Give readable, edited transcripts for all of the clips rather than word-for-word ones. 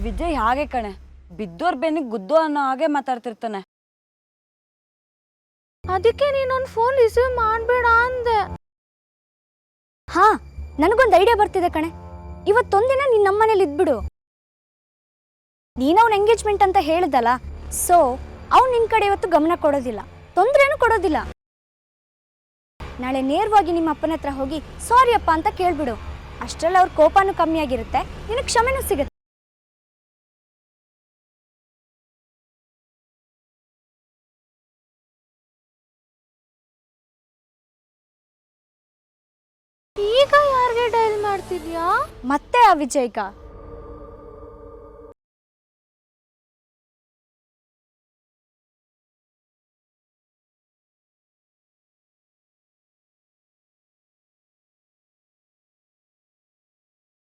ವಿಜಯ್ ಹಾಗೆ ಕಣೆ, ಬಿದ್ದೋರ್ ಬೆನ್ನಿಗೆ ಗುದ್ದೋ ಅನ್ನೋ ಹಾಗೆ ಮಾತಾಡ್ತಿರ್ತಾನೆ. ಅದಕ್ಕೆ ನೀನೊಂದು ಫೋನ್ ರಿಸೀವ್ ಮಾಡಬೇಡ ಅಂದೆ. ಹಾ, ನನಗೊಂದು ಐಡಿಯಾ ಬರ್ತಿದೆ ಕಣೆ. ಇವತ್ತೊಂದಿನ ನೀನು ನಮ್ಮನೇಲಿ ಇದ್ಬಿಡು. ನೀನವ್ನ ಎಂಗೇಜ್ಮೆಂಟ್ ಅಂತ ಹೇಳಿದಲ್ಲ, ಸೊ ಅವ್ನು ನಿನ್ನ ಕಡೆ ಇವತ್ತು ಗಮನ ಕೊಡೋದಿಲ್ಲ, ತೊಂದರೆನೂ ಕೊಡೋದಿಲ್ಲ. ನಾಳೆ ನೇರವಾಗಿ ನಿಮ್ಮ ಅಪ್ಪನ ಹತ್ರ ಹೋಗಿ ಸಾರಿ ಅಪ್ಪ ಅಂತ ಕೇಳ್ಬಿಡು. ಅಷ್ಟರಲ್ಲಿ ಅವ್ರ ಕೋಪನೂ ಕಮ್ಮಿ ಆಗಿರುತ್ತೆ, ನಿನಗೆ ಕ್ಷಮೆನೂ ಸಿಗುತ್ತೆ. ಈಗ ಯಾರಿಗೆ ಡೈಲ್ ಮಾಡ್ತಿದ್ಯಾ? ಮತ್ತೆ ಆ ವಿಜಯ್ಗ.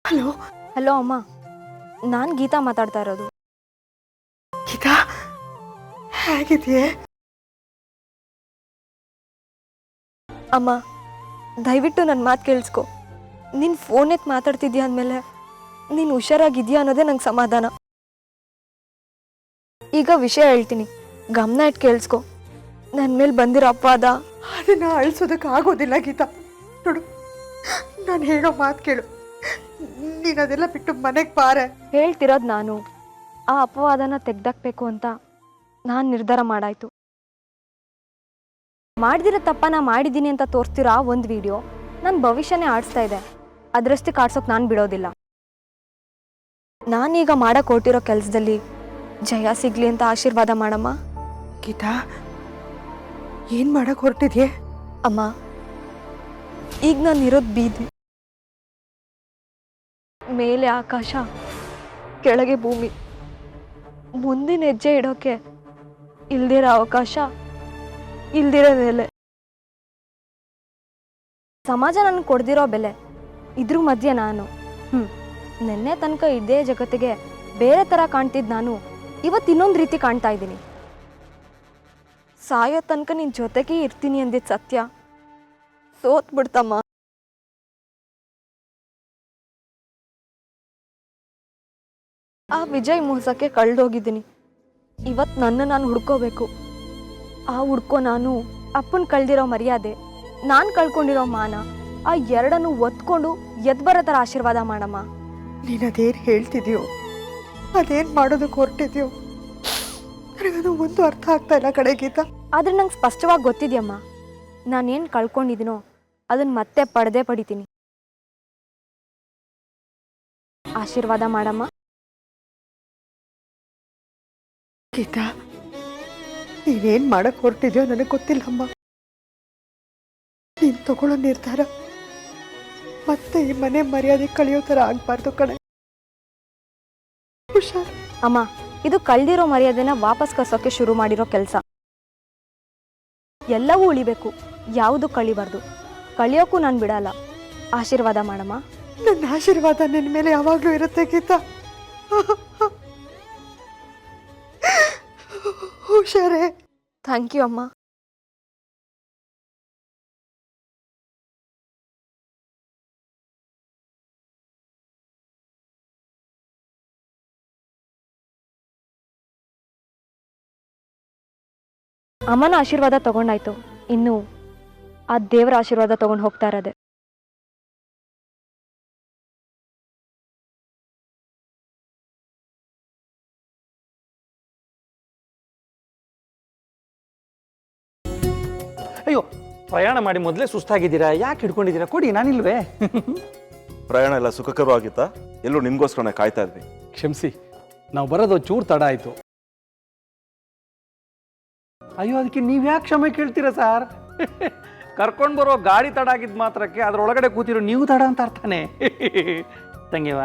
ಹಲೋ ಹಲೋ ಅಮ್ಮ, ನಾನು ಗೀತಾ ಮಾತಾಡ್ತಾ ಇರೋದು. ಗೀತಾ, ಹೇಗಿದೆಯೇ? ಅಮ್ಮ, ದಯವಿಟ್ಟು ನನ್ನ ಮಾತು ಕೇಳಿಸ್ಕೊ. ನೀನು ಫೋನ್ ಎತ್ತು ಮಾತಾಡ್ತಿದ್ಯಾ ಅಂದಮೇಲೆ ನೀನು ಹುಷಾರಾಗಿದ್ಯಾ ಅನ್ನೋದೇ ನಂಗೆ ಸಮಾಧಾನ. ಈಗ ವಿಷಯ ಹೇಳ್ತೀನಿ, ಗಮನ ಇಟ್ಟು ಕೇಳಿಸ್ಕೊ. ನನ್ನ ಮೇಲೆ ಬಂದಿರೋ ಅಪವಾದ ಅದನ್ನ ಅಳಿಸೋದಕ್ಕೆ ಆಗೋದಿಲ್ಲ ಗೀತಾ. ನೋಡು, ನಾನು ಹೇಳೋ ಮಾತು ಕೇಳು. ನೀನು ಅದೆಲ್ಲ ಬಿಟ್ಟು ಮನೆಗೆ ಬಾರೆ. ಹೇಳ್ತಿರೋದು ನಾನು. ಆ ಅಪವಾದನ ತೆಗ್ದಾಕ್ಬೇಕು ಅಂತ ನಾನು ನಿರ್ಧಾರ ಮಾಡಾಯ್ತು. ಮಾಡ್ದಿರೋ ತಪ್ಪನ ಮಾಡಿದ್ದೀನಿ ಅಂತ ತೋರಿಸ್ತಿರೋ ಆ ಒಂದು ವಿಡಿಯೋ ನನ್ನ ಭವಿಷ್ಯನೇ ಆಡಿಸ್ತಾ ಇದೆ. ಅದರಷ್ಟಕ್ಕೆ ಆಡ್ಸೋಕೆ ನಾನು ಬಿಡೋದಿಲ್ಲ. ನಾನೀಗ ಮಾಡಕ್ಕೆ ಹೊರಟಿರೋ ಕೆಲಸದಲ್ಲಿ ಜಯ ಸಿಗ್ಲಿ ಅಂತ ಆಶೀರ್ವಾದ ಮಾಡಮ್ಮ. ಗೀತಾ, ಏನು ಮಾಡಕ್ಕೆ ಹೊರಟಿದ್ಯೆ? ಅಮ್ಮ, ಈಗ ನಾನು ಇರೋದು ಬೀದಿ. ಮೇಲೆ ಆಕಾಶ, ಕೆಳಗೆ ಭೂಮಿ. ಮುಂದಿನ ಹೆಜ್ಜೆ ಇಡೋಕೆ ಇಲ್ದಿರೋ ಅವಕಾಶ, ಇಲ್ದಿರೋ ನೆಲೆ. ಸಮಾಜ ನನಗೆ ಕೊಡ್ದಿರೋ ಬೆಲೆ, ಇದ್ರ ಮಧ್ಯೆ ನಾನು ನೆನ್ನೆ ತನಕ ಇದೇ ಜಗತ್ತಿಗೆ ಬೇರೆ ಥರ ಕಾಣ್ತಿದ್ದು ನಾನು ಇವತ್ತು ಇನ್ನೊಂದು ರೀತಿ ಕಾಣ್ತಾ ಇದ್ದೀನಿ. ಸಾಯೋ ತನಕ ನಿನ್ನ ಜೊತೆಗೆ ಇರ್ತೀನಿ ಅಂದಿದ್ದು ಸತ್ಯ ಸೋತ್ ಬಿಡ್ತಮ್ಮ. ಆ ವಿಜಯ್ ಮೋಸಕ್ಕೆ ಕಳೆದೋಗಿದ್ದೀನಿ. ಇವತ್ತು ನಾನು ಹುಡ್ಕೋಬೇಕು. ಆ ಹುಡ್ಕೋ ನಾನು ಅಪ್ಪನ ಕಳ್ದಿರೋ ಮರ್ಯಾದೆ, ನಾನು ಕಳ್ಕೊಂಡಿರೋ ಮಾನ, ಆ ಎರಡನ್ನು ಒತ್ಕೊಂಡು ಎದ್ದು ಬರೋ ಥರ ಆಶೀರ್ವಾದ ಮಾಡಮ್ಮ. ನೀನು ಅದೇನು ಹೇಳ್ತಿದ್ಯೋ, ಅದೇನು ಮಾಡೋದಕ್ಕೆ ಹೊರಟಿದ್ಯೋ, ನನಗದು ಒಂದು ಅರ್ಥ ಆಗ್ತಾ ಇಲ್ಲ ಕಡೆ ಗೀತಾ. ಆದರೆ ನಂಗೆ ಸ್ಪಷ್ಟವಾಗಿ ಗೊತ್ತಿದೆಯಮ್ಮ, ನಾನೇನು ಕಳ್ಕೊಂಡಿದ್ದೀನೋ ಅದನ್ನು ಮತ್ತೆ ಪಡಿತೀನಿ. ಆಶೀರ್ವಾದ ಮಾಡಮ್ಮ. ಗೀತಾ, ನೀನೇನು ಮಾಡಕ್ಕೆ ಹೊರಟಿದ್ಯೋ ನನಗೆ ಗೊತ್ತಿಲ್ಲಮ್ಮ. ನೀನು ತಗೊಳ್ಳೋ ನಿರ್ಧಾರ ಮತ್ತೆ ಈ ಮನೆ ಮರ್ಯಾದೆ ಕಳೆಯೋ ಥರ ಆಗಬಾರ್ದು ಕಣೆ. ಹುಷಾರ್. ಅಮ್ಮ, ಇದು ಕಳ್ದಿರೋ ಮರ್ಯಾದೆನ ವಾಪಸ್ ಕರ್ಸೋಕೆ ಶುರು ಮಾಡಿರೋ ಕೆಲಸ. ಎಲ್ಲವೂ ಉಳಿಬೇಕು, ಯಾವುದು ಕಳಿಬಾರ್ದು. ಕಳಿಯೋಕ್ಕೂ ನಾನು ಬಿಡಲ್ಲ. ಆಶೀರ್ವಾದ ಮಾಡಮ್ಮ. ನನ್ನ ಆಶೀರ್ವಾದ ನಿನ್ನ ಮೇಲೆ ಯಾವಾಗಲೂ ಇರುತ್ತೆ ಗೀತಾ. ಹುಷಾರೇ. ಥ್ಯಾಂಕ್ ಯು ಅಮ್ಮ. ಅಮ್ಮನ ಆಶೀರ್ವಾದ ತಗೊಂಡಾಯ್ತು, ಇನ್ನು ಆ ದೇವರ ಆಶೀರ್ವಾದ ತಗೊಂಡು ಹೋಗ್ತಾ ಇರೋದೆ. ಅಯ್ಯೋ, ಪ್ರಯಾಣ ಮಾಡಿ ಮೊದಲೇ ಸುಸ್ತಾಗಿದ್ದೀರಾ, ಯಾಕೆ ಹಿಡ್ಕೊಂಡಿದ್ದೀರಾ? ಕೊಡಿ, ನಾನಿಲ್ವೇ? ಪ್ರಯಾಣ ಎಲ್ಲ ಸುಖಕರವಾಗಿತ್ತಾ? ಎಲ್ಲೂ ನಿಮಗೋಸ್ಕರನೇ ಕಾಯ್ತಾ ಇದ್ವಿ. ಕ್ಷಮಿಸಿ, ನಾವು ಬರೋದು ಚೂರು ತಡ ಆಯಿತು. ಅಯ್ಯೋ, ಅದಕ್ಕೆ ನೀವು ಯಾಕೆ ಕ್ಷಮೆ ಕೇಳ್ತೀರಾ ಸರ್? ಕರ್ಕೊಂಡು ಬರೋ ಗಾಡಿ ತಡ ಆಗಿದ್ದು ಮಾತ್ರಕ್ಕೆ ಅದರೊಳಗಡೆ ಕೂತಿರೋ ನೀವು ತಡ ಅಂತ ಅರ್ಥನೇ. ತಂಗಿವ,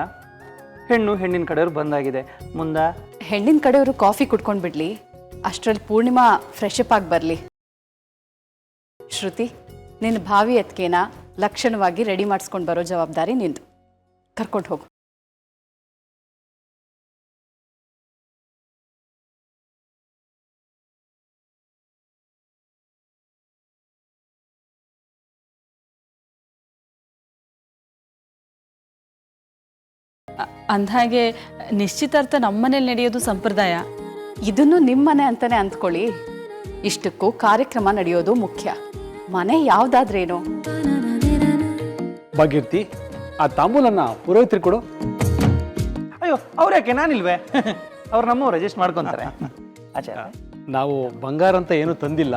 ಹೆಣ್ಣಿನ ಕಡೆಯವ್ರು ಬಂದಾಗಿದೆ. ಮುಂದೆ ಹೆಣ್ಣಿನ ಕಡೆಯವರು ಕಾಫಿ ಕುಡ್ಕೊಂಡು ಬಿಡ್ಲಿ, ಅಷ್ಟರಲ್ಲಿ ಪೂರ್ಣಿಮಾ ಫ್ರೆಶ್ ಅಪ್ ಆಗಿ ಬರಲಿ. ಶ್ರುತಿ, ನಿನ್ನ ಭಾವಿ ಅತ್ತಿಗೆನ ಲಕ್ಷಣವಾಗಿ ರೆಡಿ ಮಾಡಿಸ್ಕೊಂಡು ಬರೋ ಜವಾಬ್ದಾರಿ ನಿಂದು. ಕರ್ಕೊಂಡು ಹೋಗು. ಅಂದಹಾಗೆ ನಿಶ್ಚಿತಾರ್ಥ ನಮ್ಮನೇಲಿ ನಡೆಯೋದು ಸಂಪ್ರದಾಯ. ಇದನ್ನು ನಿಮ್ಮನೆ ಅಂತಾನೆ ಅಂದ್ಕೊಳ್ಳಿ. ಇಷ್ಟಕ್ಕೂ ಕಾರ್ಯಕ್ರಮ ನಡೆಯೋದು ಮುಖ್ಯ. ಮನೆ ಯಾವುದಾದ್ರೇನು. ಭಾಗ್ಯರ್ತಿ, ಆ ತಾಂಬೂಲನ್ನ ಪುರೋಹಿತರು ಕೊಡು. ಅಯ್ಯೋ, ಅವ್ರ್ಯಾಕೆ, ನಾನಿಲ್ವೇ? ಅವ್ರು ನಮ್ಮವ್ರು ಅಡ್ಜಸ್ಟ್ ಮಾಡ್ಕೊತಾರೆ. ಆಚಾರ, ನಾವು ಬಂಗಾರ ಅಂತ ಏನೂ ತಂದಿಲ್ಲ.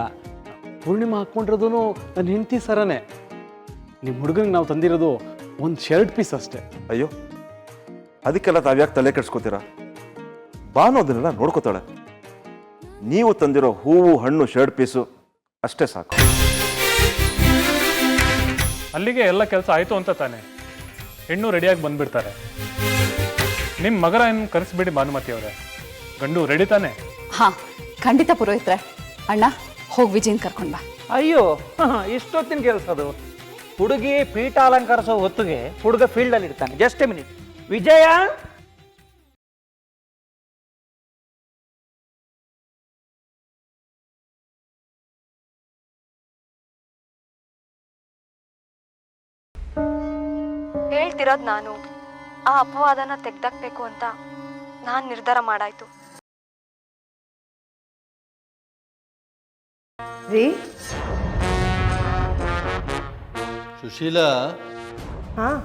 ಪೂರ್ಣಿಮಾ ಹಾಕ್ಕೊಂಡಿರೋದು ನನ್ನ ಹೆಂಡತಿ ಸರನೇ. ನಿಮ್ಮ ಹುಡುಗನಿಗೆ ನಾವು ತಂದಿರೋದು ಒಂದು ಶರ್ಟ್ ಪೀಸ್ ಅಷ್ಟೇ. ಅಯ್ಯೋ, ಅದಕ್ಕೆಲ್ಲ ತಾವ್ಯಾಕೆ ತಲೆ ಕೆಡ್ಸ್ಕೊತೀರಾ? ಬಾನು ಅದನ್ನೆಲ್ಲ ನೋಡ್ಕೋತಾಳೆ. ನೀವು ತಂದಿರೋ ಹೂವು, ಹಣ್ಣು, ಶರ್ಟ್ ಪೀಸು ಅಷ್ಟೇ ಸಾಕು. ಅಲ್ಲಿಗೆ ಎಲ್ಲ ಕೆಲಸ ಆಯಿತು ಅಂತ ತಾನೆ ಹೆಣ್ಣು ರೆಡಿಯಾಗಿ ಬಂದ್ಬಿಡ್ತಾರೆ. ನಿಮ್ಮ ಮಗರ ಏನು ಕರೆಸ್ಬಿಡಿ ಭಾನುಮತಿ ಅವರೇ. ಗಂಡು ರೆಡಿ ತಾನೆ? ಹಾಂ, ಖಂಡಿತ ಪುರೋಹಿತ್ರೆ. ಅಣ್ಣ, ಹೋಗಿ ವಿಜಯನ್ ಕರ್ಕೊಂಡು ಬಾ. ಅಯ್ಯೋ, ಇಷ್ಟೊತ್ತಿನ ಕೆಲಸ ಅದು. ಹುಡುಗಿ ಪೀಠ ಅಲಂಕರಿಸೋ ಹೊತ್ತಿಗೆ ಹುಡುಗ ಫೀಲ್ಡಲ್ಲಿ ಇರ್ತಾನೆ. Just A minute. ವಿಜಯ, ಹೇಳ್ತಿರೋದು ನಾನು. ಆ ಅಪವಾದನ ತೆಗ್ದಾಕ್ಬೇಕು ಅಂತ ನಾನು ನಿರ್ಧಾರ ಮಾಡಾಯ್ತು. ರೀ, ಸುಶೀಲಾ, ಹಾಂ,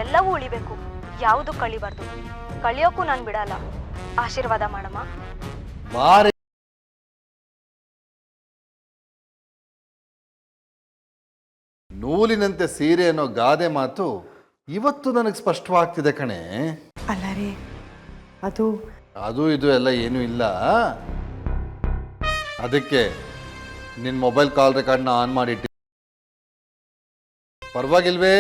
ಎಲ್ಲವೂ ಉಳಿಬೇಕು, ಯಾವುದು ಕಳಿಬಾರ್ದು. ಕಳಿಯೋಕ್ಕೂ ನಾನು ಬಿಡಲ್ಲ. ಆಶೀರ್ವಾದ ಮಾಡಮ್ಮ. ಬಾರಿ. ನೂಲಿನಂತೆ ಸೀರೆ ಅನ್ನೋ ಗಾದೆ ಮಾತು ಇವತ್ತು ನನಗೆ ಸ್ಪಷ್ಟವಾಗ್ತಿದೆ ಕಣೆ. ಅಲ್ಲ ರೀ, ಅದು ಅದು ಇದು ಎಲ್ಲ ಏನೂ ಇಲ್ಲ. ಅದಕ್ಕೆ ನಿನ್ನ ಮೊಬೈಲ್ ಕಾಲ್ ರೆಕಾರ್ಡ್ನ ಆನ್ ಮಾಡಿಟ್ಟಿ. ಪರವಾಗಿಲ್ವೇ?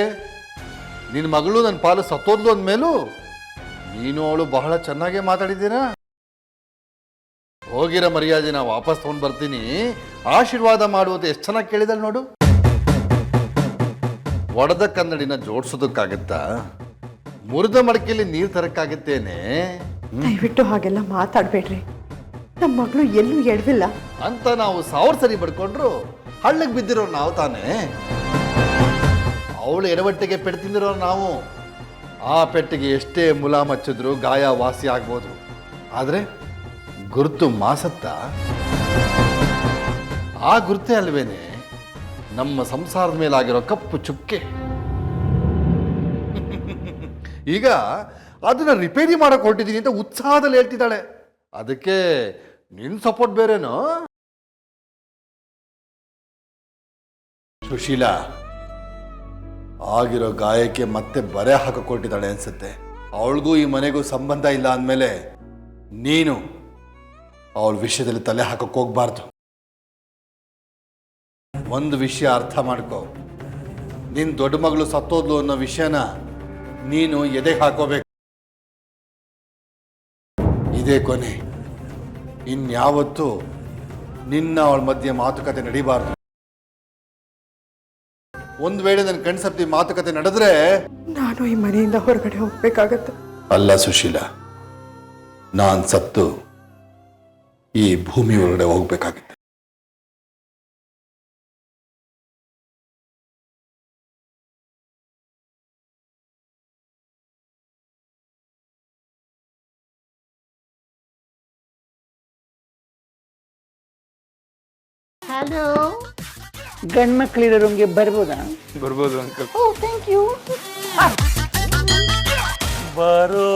ನಿನ್ನ ಮಗಳು ನನ್ನ ಪಾಲು ಸತ್ತೋದ್ಲು ಅಂದಮೇಲೂ ನೀನು ಅವಳು ಬಹಳ ಚೆನ್ನಾಗೇ ಮಾತಾಡಿದ್ದೀರಾ. ಹೋಗಿರೋ ಮರ್ಯಾದೆನ ವಾಪಸ್ ತಗೊಂಡು ಬರ್ತೀನಿ, ಆಶೀರ್ವಾದ ಮಾಡುವುದು ಎಷ್ಟು ಚೆನ್ನಾಗಿ ಕೇಳಿದಳು ನೋಡು. ಒಡೆದ ಕನ್ನಡಿನ ಜೋಡಿಸೋದಕ್ಕಾಗತ್ತಾ? ಮುರಿದ ಮಡಕೆಯಲ್ಲಿ ನೀರು ತರಕ್ಕಾಗತ್ತೇನೆ? ದಯವಿಟ್ಟು ಹಾಗೆಲ್ಲ ಮಾತಾಡಬೇಡ್ರಿ. ನಮ್ಮ ಮಗಳು ಎಲ್ಲೂ ಎಡವಿಲ್ಲ ಅಂತ ನಾವು 1000 ಸರಿ ಬಡ್ಕೊಂಡ್ರು ಹಳ್ಳಕ್ಕೆ ಬಿದ್ದಿರೋ ನಾವು ತಾನೇ. ಅವಳು ಎಡವಟ್ಟಿಗೆ ಪೆಟ್ಟು ತಿಂದಿರೋ ನಾವು. ಆ ಪೆಟ್ಟಿಗೆ ಎಷ್ಟೇ ಮುಲಾಮ್ ಹಚ್ಚಿದ್ರು ಗಾಯ ವಾಸಿ ಆಗ್ಬೋದು, ಆದರೆ ಗುರುತು ಮಾಸತ್ತ? ಆ ಗುರುತೇ ಅಲ್ವೇನೆ ನಮ್ಮ ಸಂಸಾರದ ಮೇಲಾಗಿರೋ ಕಪ್ಪು ಚುಕ್ಕೆ. ಈಗ ಅದನ್ನ ರಿಪೇರಿ ಮಾಡಕ್ ಹೊರಟಿದ್ದೀನಿ ಅಂತ ಉತ್ಸಾಹದಲ್ಲಿ ಹೇಳ್ತಿದ್ದಾಳೆ. ಅದಕ್ಕೆ ನಿನ್ ಸಪೋರ್ಟ್ ಬೇರೆನೋ? ಸುಶೀಲಾ, ಆಗಿರೋ ಗಾಯಕ್ಕೆ ಮತ್ತೆ ಬರೆ ಹಾಕಿಕೊಟ್ಟಿದ್ದಾಳೆ ಅನ್ಸುತ್ತೆ. ಅವಳಿಗೂ ಈ ಮನೆಗೂ ಸಂಬಂಧ ಇಲ್ಲ ಅಂದಮೇಲೆ ನೀನು ಅವಳ ವಿಷಯದಲ್ಲಿ ತಲೆ ಹಾಕಕ್ಕೆ ಹೋಗ್ಬಾರ್ದು. ಒಂದು ವಿಷಯ ಅರ್ಥ ಮಾಡ್ಕೋ, ನಿನ್ನ ದೊಡ್ಡ ಮಗಳು ಸತ್ತೋದ್ಲು ಅನ್ನೋ ವಿಷಯನ ನೀನು ಎದೆಗೆ ಹಾಕೋಬೇಕು. ಇದೇ ಕೊನೆ. ಇನ್ಯಾವತ್ತೂ ನಿನ್ನ ಅವಳ ಮಧ್ಯೆ ಮಾತುಕತೆ ನಡೀಬಾರ್ದು. ಒಂದು ವೇಳೆ ನನ್ನ ಕಣ್ಸಪ್ತಿ ಮಾತುಕತೆ ನಡೆದ್ರೆ ನಾನು ಈ ಮನೆಯಿಂದ ಹೊರಗಡೆ ಹೋಗ್ಬೇಕಾಗತ್ತೆ. ಅಲ್ಲ ಸುಶೀಲಾ, ನಾನ್ ಸತ್ತು ಈ ಭೂಮಿ ಹೊರಗಡೆ ಹೋಗ್ಬೇಕಾಗುತ್ತೆ. ಹಲೋ, ಗಂಡು ಮಕ್ಕಳಿರೋ ರೂಮ್ಗೆ ಬರ್ಬೋದಾ? ಬರ್ಬೋದು ಅಂಕಲ್. ಬರೋ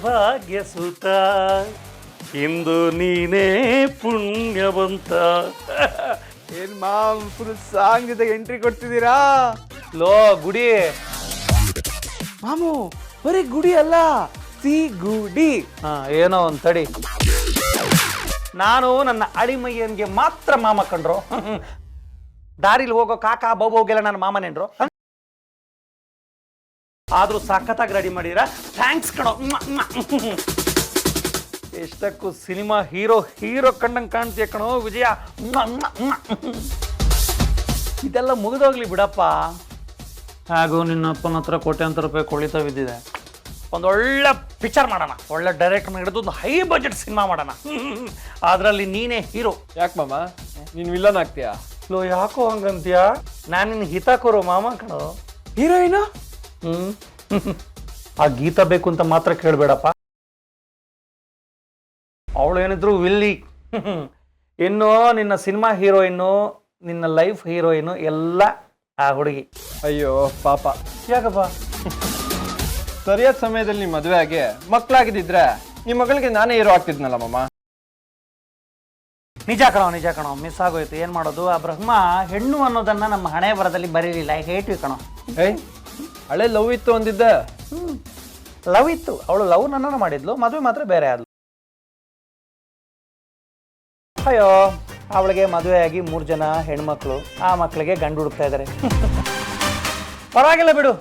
ಭಾಗ್ಯ ಸುತ, ಇಂದು ನೀನೇ ಪುಣ್ಯವಂತ. ಏನ್ ಮಾಮ್, ಫುಲ್ ಸಾಂಗ್ ಜೊತೆಗೆ ಎಂಟ್ರಿ ಕೊಡ್ತಿದ್ದೀರಾ? ಲೋ ಗುಡಿ ಮಾಮು, ಬರೀ ಗುಡಿ ಅಲ್ಲ, ಸಿ ಗುಡಿ. ಏನೋ ಒಂದು ತಡಿ. ನಾನು ನನ್ನ ಅಳಿಮಯ್ಯನ್ಗೆ ಮಾತ್ರ ಮಾಮ ಕಂಡ್ರು. ದಾರಿಲಿ ಹೋಗೋ ಕಾಕ ಬೋಬೋಗೆಲ್ಲ ನನ್ನ ಮಾಮನೇನ್ರು. ಆದ್ರೂ ಸಖತ್ತಾಗಿ ರೆಡಿ ಮಾಡಿದ್ರ, ಥ್ಯಾಂಕ್ಸ್ ಕಣೋ. ಎಷ್ಟಕ್ಕೂ ಸಿನಿಮಾ ಹೀರೋ ಕಂಡಂಗೆ ಕಾಣ್ತೀಯ ಕಣೋ ವಿಜಯ. ಇದೆಲ್ಲ ಮುಗಿದೋಗ್ಲಿ ಬಿಡಪ್ಪ. ಹಾಗೂ ನಿನ್ನ ಅಪ್ಪನ ಹತ್ರ ಕೋಟ್ಯಾಂತರ ರೂಪಾಯಿ ಕೊಳಿತಾ ಬಿದ್ದಿದೆ. ಒಂದೊಳ್ಳೆ ಪಿಕ್ಚರ್ ಮಾಡೋಣ, ಒಳ್ಳೆ ಡೈರೆಕ್ಟರ್ನ ಹಿಡಿದು ಒಂದು ಹೈ ಬಜೆಟ್ ಸಿನಿಮಾ ಮಾಡೋಣ. ಅದರಲ್ಲಿ ನೀನೇ ಹೀರೋ. ಯಾಕೆ ಮಾಮ ನೀನು ವಿಲನ್ ಆಗ್ತೀಯಾ? ಲೋ ಯಾಕೋ ಹಂಗಂತೀಯ? ನಾನು ನಿನ್ನ ಹಿತ ಕೊರೋ ಮಾಮ ಕಣೋ. ಹೀರೋಯಿನ? ಆ ಗೀತಾ ಬೇಕು ಅಂತ ಮಾತ್ರ ಕೇಳಬೇಡಪ್ಪ. ಅವಳು ಏನಿದ್ರು ವಿಲ್ಲಿ. ಇನ್ನು ನಿನ್ನ ಸಿನಿಮಾ ಹೀರೋಯಿನ್ನು, ನಿನ್ನ ಲೈಫ್ ಹೀರೋಯಿನು ಎಲ್ಲ ಆ ಹುಡುಗಿ. ಅಯ್ಯೋ ಪಾಪ. ಯಾಕಪ್ಪ? ಸರಿಯಾದ ಸಮಯದಲ್ಲಿ ನಿಮ್ಮ ಮದುವೆ ಆಗಿ ಮಕ್ಕಳಾಗಿದ್ದಿದ್ರೆ ನಿಮ್ಮ ಮಗಳಿಗೆ ನಾನೇ ಹೀರೋ ಆಗ್ತಿದ್ನಲ್ಲ ಮಾಮ. ನಿಜ ಕಣೋ, ಮಿಸ್ ಆಗೋಯ್ತು. ಏನು ಮಾಡೋದು? ಆ ಬ್ರಹ್ಮ ಹೆಣ್ಣು ಅನ್ನೋದನ್ನ ನಮ್ಮ ಹಣೆ ಬರದಲ್ಲಿ ಬರೀಲಿಲ್ಲ. ಹೇಟ್ ಕಣೋ. ಏಯ್ ಹಳೆ ಲವ್ ಇತ್ತು ಅಂದಿದ್ದೆ. ಲವ್ ಇತ್ತು, ಅವಳು ಲವ್ ನನ್ನನ್ನು ಮಾಡಿದ್ಲು, ಮದುವೆ ಮಾತ್ರ ಬೇರೆ ಆದ್ಲು. ಅಯ್ಯೋ, ಅವಳಿಗೆ ಮದುವೆಯಾಗಿ 3 ಜನ ಹೆಣ್ಮಕ್ಳು, ಆ ಮಕ್ಕಳಿಗೆ ಗಂಡು ಹುಡುಕ್ತಾ ಇದ್ದಾರೆ. ಪರವಾಗಿಲ್ಲ ಬಿಡು,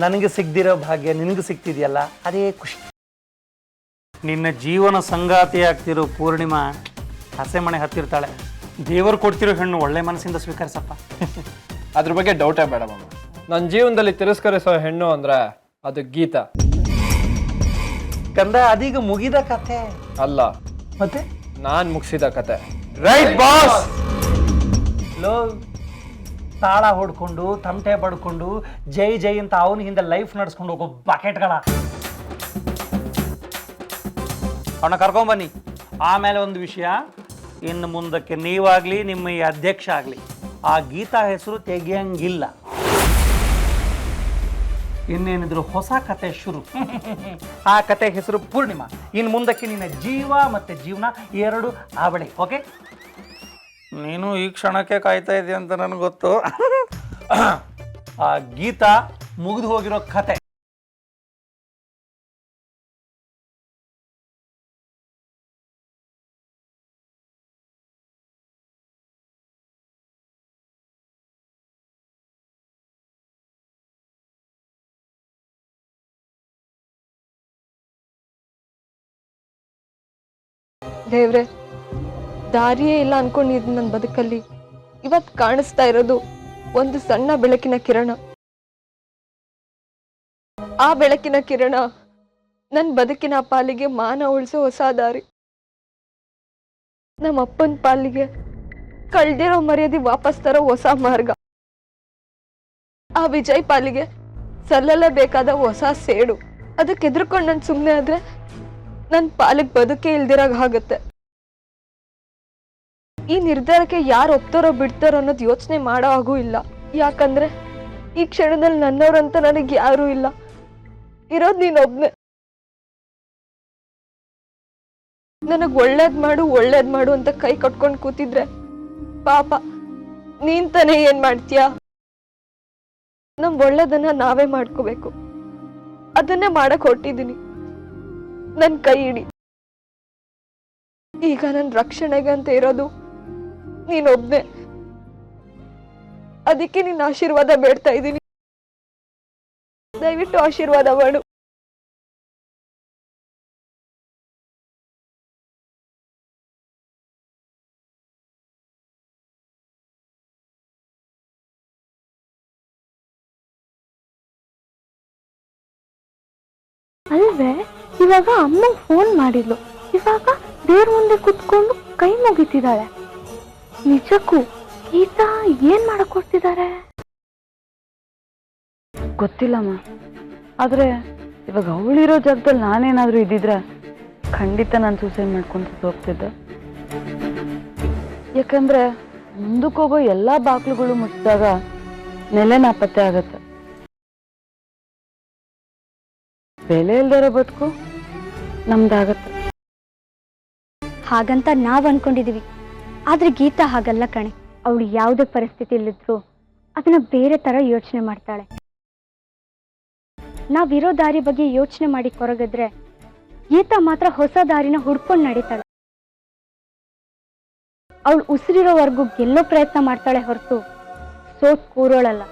ನನಗೆ ಸಿಗ್ದಿರೋ ಭಾಗ್ಯ ನಿನಗೆ ಸಿಗ್ತಿದೆಯಲ್ಲ, ಅದೇ ಖುಷಿ. ನಿನ್ನ ಜೀವನ ಸಂಗಾತಿ ಆಗ್ತಿರೋ ಪೂರ್ಣಿಮಾ ಹಸೆ ಮನೆ ಹತ್ತಿರ್ತಾಳೆ. ದೇವರು ಕೊಡ್ತಿರೋ ಹೆಣ್ಣು ಒಳ್ಳೆ ಮನಸ್ಸಿಂದ ಸ್ವೀಕರಿಸಪ್ಪ. ಅದ್ರ ಬಗ್ಗೆ ಡೌಟೇ ಬೇಡ ಮಾಮ. ನನ್ನ ಜೀವನದಲ್ಲಿ ತಿರಸ್ಕರಿಸೋ ಹೆಣ್ಣು ಅಂದ್ರೆ ಅದು ಗೀತಾ. ಕಂದ, ಅದೀಗ ಮುಗಿದ ಕಥೆ ಅಲ್ಲ, ಮತ್ತೆ ನಾನ್ ಮುಗಿಸಿದ ಕತೆ. Right boss. ಲೋ, ತಾಳ ಹೊಡ್ಕೊಂಡು ತಮಟೆ ಬಡ್ಕೊಂಡು ಜೈ ಜೈ ಅಂತ ಅವನ ಹಿಂದೆ ಲೈಫ್ ನಡೆಸ್ಕೊಂಡು ಹೋಗೋ ಬಕೆಟ್ಗಳ ಅವನ ಕರ್ಕೊಂಬನ್ನಿ. ಆಮೇಲೆ ಒಂದು ವಿಷಯ, ಇನ್ನು ಮುಂದಕ್ಕೆ ನೀವಾಗ್ಲಿ ನಿಮ್ಮ ಈ ಅಧ್ಯಕ್ಷ ಆಗಲಿ ಆ ಗೀತಾ ಹೆಸರು ತೆಗಿಯಂಗಿಲ್ಲ. ಇನ್ನೇನಿದ್ರು ಹೊಸ ಕತೆ ಶುರು. ಆ ಕತೆ ಹೆಸರು ಪೂರ್ಣಿಮಾ. ಇನ್ನು ಮುಂದಕ್ಕೆ ನಿನ್ನ ಜೀವ ಮತ್ತೆ ಜೀವನ ಎರಡು ಅವಳಿ. ಓಕೆ? ನೀನು ಈ ಕ್ಷಣಕ್ಕೆ ಕಾಯ್ತಾ ಇದೆಯಾ ಅಂತ ನನಗೆ ಗೊತ್ತು. ಆ ಗೀತಾ ಮುಗಿದು ಹೋಗಿರೋ ಕತೆ. ದೇವ್ರೆ, ದಾರಿಯೇ ಇಲ್ಲ ಅನ್ಕೊಂಡಿದ್ದು ನನ್ನ ಬದುಕಲ್ಲಿ ಇವತ್ತು ಕಾಣಿಸ್ತಾ ಇರೋದು ಒಂದು ಸಣ್ಣ ಬೆಳಕಿನ ಕಿರಣ. ಆ ಬೆಳಕಿನ ಕಿರಣ ನನ್ನ ಬದುಕಿನ ಪಾಲಿಗೆ ಮಾನ ಉಳಿಸೋ ಹೊಸ ದಾರಿ. ನಮ್ಮ ಅಪ್ಪನ ಪಾಲಿಗೆ ಕಳ್ದಿರೋ ಮರ್ಯಾದೆ ವಾಪಸ್ ತರೋ ಹೊಸ ಮಾರ್ಗ. ಆ ವಿಜಯ್ ಪಾಲಿಗೆ ಸಲ್ಲಲೇಬೇಕಾದ ಹೊಸ ಸೇಡು. ಅದಕ್ಕೆ ಎದುರ್ಕೊಂಡು ನಾನು ಸುಮ್ಮನೆ ಆದ್ರೆ ನನ್ನ ಪಾಲಿಗೆ ಬದುಕೇ ಇಲ್ದಿರಾಗ ಆಗುತ್ತೆ. ಈ ನಿರ್ಧಾರಕ್ಕೆ ಯಾರು ಒಪ್ತಾರೋ ಬಿಡ್ತಾರೋ ಅನ್ನೋದು ಯೋಚನೆ ಮಾಡೋ ಹಾಗೂ ಇಲ್ಲ. ಯಾಕಂದ್ರೆ ಈ ಕ್ಷಣದಲ್ಲಿ ನನ್ನವ್ರಂತ ನನಗೆ ಯಾರೂ ಇಲ್ಲ. ಇರೋದು ನೀನೊಬ್ನೇ. ನನಗ್ ಒಳ್ಳೇದ್ ಮಾಡು ಅಂತ ಕೈ ಕಟ್ಕೊಂಡು ಕೂತಿದ್ರೆ ಪಾಪ ನೀನ್ ತಾನೇ ಏನ್ ಮಾಡ್ತೀಯ? ನಮ್ ಒಳ್ಳೇದನ್ನ ನಾವೇ ಮಾಡ್ಕೋಬೇಕು. ಅದನ್ನೇ ಮಾಡಕ್ ಹೊರಟಿದ್ದೀನಿ. ನನ್ ಕೈ ಹಿಡಿ. ಈಗ ನನ್ ರಕ್ಷಣೆಗೆ ಅಂತ ಇರೋದು ನೀನೊಬ್ನೇ. ಅದಕ್ಕೆ ನಿನ್ನ ಆಶೀರ್ವಾದ ಬೇಡ್ತಾ ಇದ್ದೀನಿ. ದಯವಿಟ್ಟು ಆಶೀರ್ವಾದ ಮಾಡು. ಅಲ್ವೇ, ಇವಾಗ ಅಮ್ಮಂಗೆ ಫೋನ್ ಮಾಡಿದ್ಲು, ಇವಾಗ ದೇವ್ರ ಮುಂದೆ ಕುತ್ಕೊಂಡು ಕೈ ಮುಗಿತಿದ್ದಾಳೆ. ನಿಜಕ್ಕೂ ಗೀತಾ ಏನ್ ಮಾಡಕ್ ಕೊಡ್ತಿದ್ದಾರೆ ಗೊತ್ತಿಲ್ಲಮ್ಮ. ಆದ್ರೆ ಇವಾಗ ಅವಳಿರೋ ಜಾಗದಲ್ಲಿ ನಾನೇನಾದ್ರೂ ಇದ್ದಿದ್ರೆ ಖಂಡಿತ ನಾನು ಸೂಸೈಡ್ ಮಾಡ್ಕೊಂಡು ಹೋಗ್ತಿದ್ದೆ. ಯಾಕಂದ್ರೆ ಮುಂದಕ್ಕೆ ಹೋಗೋ ಎಲ್ಲಾ ಬಾಗ್ಲುಗಳು ಮುಚ್ಚಿದಾಗ ನೆಲೆ ನಾಪತ್ತೆ ಆಗತ್ತೆ. ಬೆಲೆ ಇಲ್ದಿರೋ ಬದುಕು ನಮ್ದಾಗತ್ತೆ. ಹಾಗಂತ ನಾವ್ ಅನ್ಕೊಂಡಿದೀವಿ, ಆದ್ರೆ ಗೀತಾ ಹಾಗಲ್ಲ ಕಣೆ. ಅವಳು ಯಾವುದೇ ಪರಿಸ್ಥಿತಿಯಲ್ಲಿದ್ರು ಅದನ್ನ ಬೇರೆ ತರ ಯೋಚನೆ ಮಾಡ್ತಾಳೆ. ನಾವಿರೋ ದಾರಿ ಬಗ್ಗೆ ಯೋಚನೆ ಮಾಡಿ ಕೊರಗಿದ್ರೆ ಗೀತಾ ಮಾತ್ರ ಹೊಸ ದಾರಿನ ಹುಡ್ಕೊಂಡು ನಡೀತಾಳೆ. ಅವಳು ಉಸಿರಿರೋವರೆಗೂ ಗೆಲ್ಲೋ ಪ್ರಯತ್ನ ಮಾಡ್ತಾಳೆ ಹೊರತು ಸೋತ್ ಕೂರೋಳಲ್ಲ.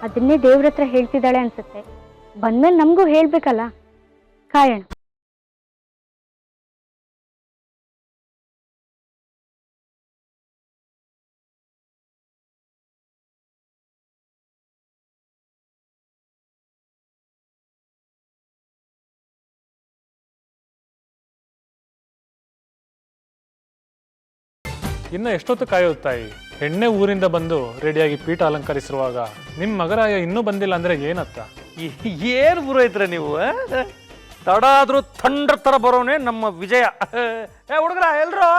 ಅದನ್ನೇ ದೇವ್ರ ಹತ್ರ ಹೇಳ್ತಿದ್ದಾಳೆ ಅನ್ಸುತ್ತೆ. ಬಂದ್ಮೇಲೆ ನಮಗೂ ಹೇಳ್ಬೇಕಲ್ಲ, ಕಾಯಣ. ಇನ್ನು ಎಷ್ಟೊತ್ತು ಕಾಯೋದು ತಾಯಿ? ಹೆಣ್ಣೆ ಊರಿಂದ ಬಂದು ರೆಡಿಯಾಗಿ ಪೀಠ ಅಲಂಕರಿಸಿರುವಾಗ ನಿಮ್ಮ ಮಗರಾಯ ಇನ್ನೂ ಬಂದಿಲ್ಲ ಅಂದ್ರೆ ಏನತ್ತ? ಏನು ಪುರೋಹಿತ್ರೆ ನೀವು ತಡ ಆದ್ರೂ ಥಂಡ್ರ ತರ ಬರೋನೆ ನಮ್ಮ ವಿಜಯ. ಏ ಹುಡುಗರ ಎಲ್ರು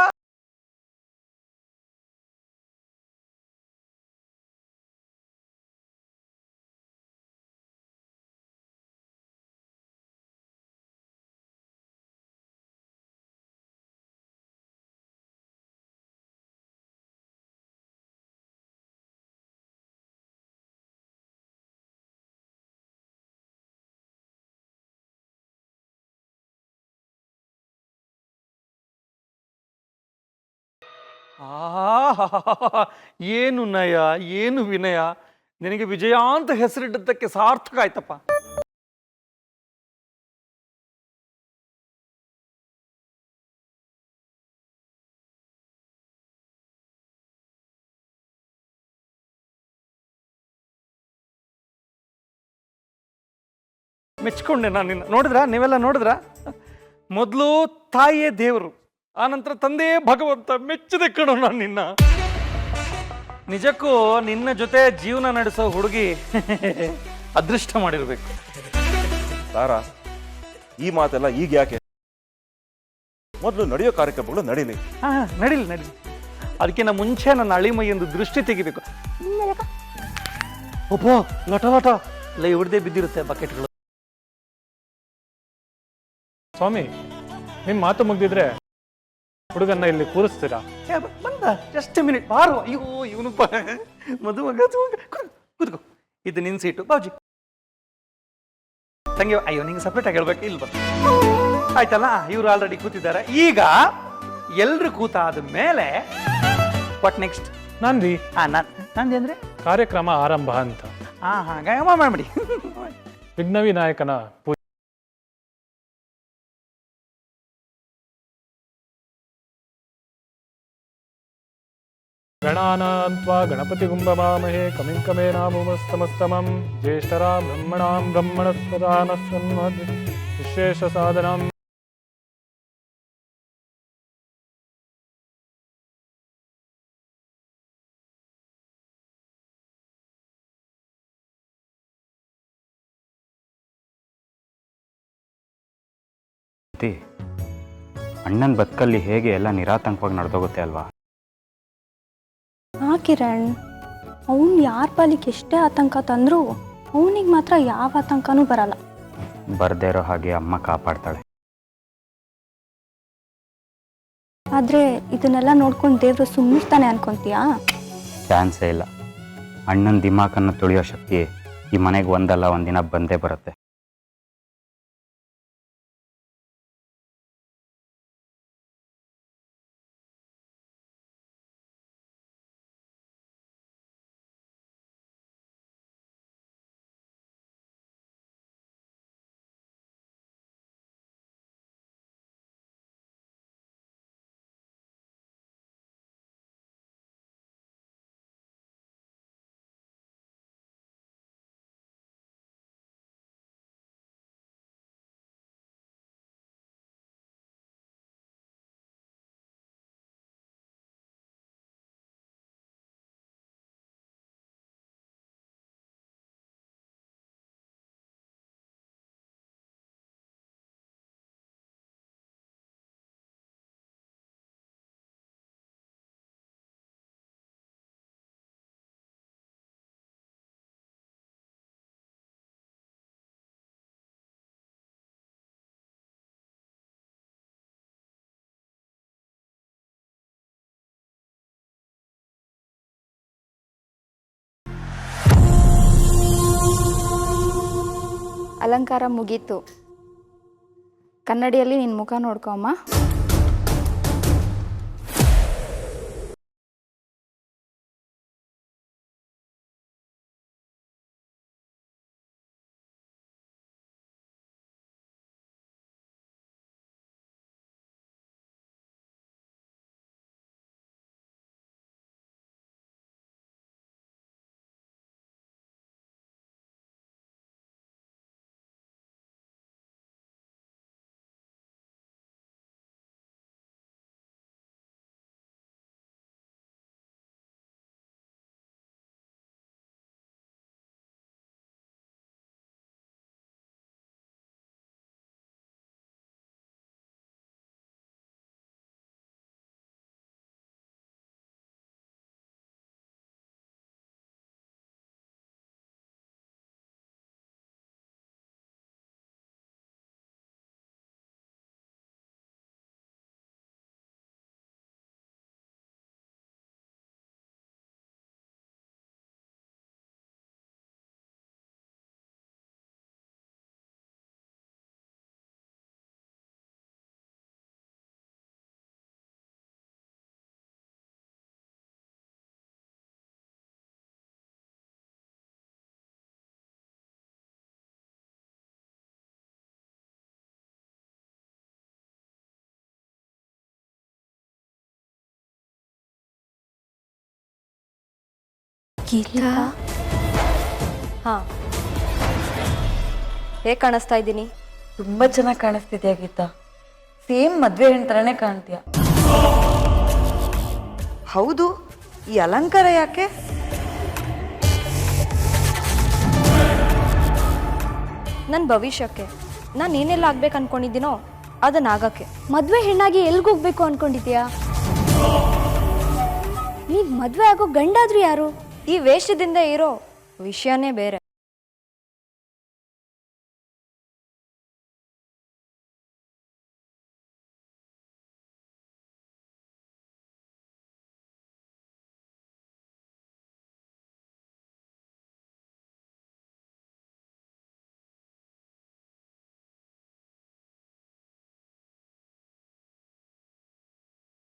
ಏನು ನಯ, ಏನು ವಿನಯ. ನಿನಗೆ ವಿಜಯ ಅಂತ ಹೆಸರಿಟ್ಟದ್ದಕ್ಕೆ ಸಾರ್ಥಕ ಆಯ್ತಪ್ಪ. ಮೆಚ್ಕೊಂಡೆ ನಾನು ನಿನ್ನ. ನೋಡಿದ್ರಾ, ನೀವೆಲ್ಲ ನೋಡಿದ್ರಾ? ಮೊದಲು ತಾಯಿಯೇ ದೇವರು, ಆನಂತರ ತಂದೆಯೇ ಭಗವಂತ. ಮೆಚ್ಚದೆ ಕಣೋ ನಾನು ನಿನ್ನ. ನಿಜಕ್ಕೂ ನಿನ್ನ ಜೊತೆ ಜೀವನ ನಡೆಸೋ ಹುಡುಗಿ ಅದೃಷ್ಟ ಮಾಡಿರ್ಬೇಕು. ತಾರಾ, ಈ ಮಾತೆಲ್ಲ ಈಗ ಯಾಕೆ? ಮೊದಲು ನಡೆಯೋ ಕಾರ್ಯಕ್ರಮಗಳು ನಡೀಲಿ. ಹಾ, ನಡೀಲಿ ನಡೀಲಿ. ಅದಕ್ಕಿಂತ ಮುಂಚೆ ನನ್ನ ಅಳಿಮೈ ಎಂದು ದೃಷ್ಟಿ ತೆಗಿಬೇಕು. ಒಬ್ಬ ಲಟ ಲಟ ಲೈ ಹೊಡೆದೇ ಬಿದ್ದಿರುತ್ತೆ ಬಕೆಟ್ಗಳು. ಸ್ವಾಮಿ, ನಿಮ್ಮ ಮಾತು ಮುಗ್ದಿದ್ರೆ ಹುಡುಗನ್ನ ಇಲ್ಲಿ ಕೂರಿಸ್ತೀರಾ? ಬಂದ ಜಸ್ಟ್ ಮಿನಿಟ್ ಬಾರು. ಅಯ್ಯೋ ಇವನು ಮದುಮಗ ಕೂತ್ಕೋ. ಇದು ನಿನ್ ಸೀಟು ಬಾಜಿ. ತಂಗಿ, ಅಯ್ಯೋ ನಿಂಗೆ ಸಪ್ರೇಟ್ ಆಗಿ ಹೇಳ್ಬೇಕು. ಇಲ್ಲಿ ಬಂದು ಆಯ್ತಲ್ಲ, ಇವ್ರು ಆಲ್ರೆಡಿ ಕೂತಿದ್ದಾರೆ. ಈಗ ಎಲ್ರು ಕೂತಾದ ಮೇಲೆ ವಾಟ್ ನೆಕ್ಸ್ಟ್? ನಾನ್ರಿ ನಂದಿ ಅಂದ್ರೆ ಕಾರ್ಯಕ್ರಮ ಆರಂಭ ಅಂತ. ಗಾಯಮ ಮಾಡ್ಬಿಡಿ. ವಿಘ್ನವಿನಾಯಕನ ಪೂಜೆ. ಗಣಾನಾನ್ವಾ ಗಣಪತಿ ಗುಂಬಮಾಮಹೇ ಕಮಿಂ ಕಮೇನಾಮುಮಸ್ತಮಸ್ತಮಂ ಜ್ಯೇಷ್ಠರಾಂ ಬ್ರಹ್ಮಣಾಂ ಬ್ರಹ್ಮಣಸ್ಪದಾನಸ್ಸನ್ಮದ್ ವಿಶೇಷ ಸಾಧನಂ. ಅಣ್ಣನ ಬದುಕಲ್ಲಿ ಹೇಗೆ ಎಲ್ಲ ನಿರಾತಂಕವಾಗಿ ನಡೆದೋಗುತ್ತೆ ಅಲ್ವಾ? ಹಾ ಕಿರಣ್, ಅವನು ಯಾರ ಪಾಲಿಗೆ ಎಷ್ಟೇ ಆತಂಕ ತಂದರೂ ಅವನಿಗೆ ಮಾತ್ರ ಯಾವ ಆತಂಕನೂ ಬರಲ್ಲ. ಬರ್ದೇ ಇರೋ ಹಾಗೆ ಅಮ್ಮ ಕಾಪಾಡ್ತಾಳೆ. ಆದರೆ ಇದನ್ನೆಲ್ಲ ನೋಡ್ಕೊಂಡು ದೇವರು ಸುಮ್ಮನಿರ್ತಾನೆ ಅನ್ಕೊಂತೀಯಾ? ಚಾನ್ಸೇ ಇಲ್ಲ. ಅಣ್ಣನ ದಿಮಾಕನ್ನು ತುಳಿಯೋ ಶಕ್ತಿ ಈ ಮನೆಗೆ ಒಂದಲ್ಲ ಒಂದಿನ ಬಂದೇ ಬರುತ್ತೆ. ಅಲಂಕಾರ ಮುಗೀತು. ಕನ್ನಡಿಯಲ್ಲಿ ನಿನ್ನ ಮುಖ ನೋಡ್ಕೊ ಅಮ್ಮ. ಗೀತಾ ಹಾಂ, ಹೇಗೆ ಕಾಣಿಸ್ತಾ ಇದ್ದೀನಿ? ತುಂಬ ಚೆನ್ನಾಗಿ ಕಾಣಿಸ್ತಿದ್ಯಾ ಗೀತಾ. ಸೇಮ್ ಮದುವೆ ಹೆಣ್ಣು ಥರನೇ ಕಾಣ್ತೀಯ. ಹೌದು, ಈ ಅಲಂಕಾರ ಯಾಕೆ? ನನ್ನ ಭವಿಷ್ಯಕ್ಕೆ ನಾನು ಏನೆಲ್ಲ ಆಗ್ಬೇಕು ಅನ್ಕೊಂಡಿದ್ದೀನೋ ಅದನ್ನಾಗಕ್ಕೆ. ಮದುವೆ ಹೆಣ್ಣಾಗಿ ಎಲ್ಗೋಗ್ಬೇಕು ಅನ್ಕೊಂಡಿದ್ಯಾ? ನೀನ್ ಮದುವೆ ಆಗೋ ಗಂಡಾದ್ರೂ ಯಾರು? ಈ ವೇಷದಿಂದ ಇರೋ ವಿಷಯನೇ ಬೇರೆ.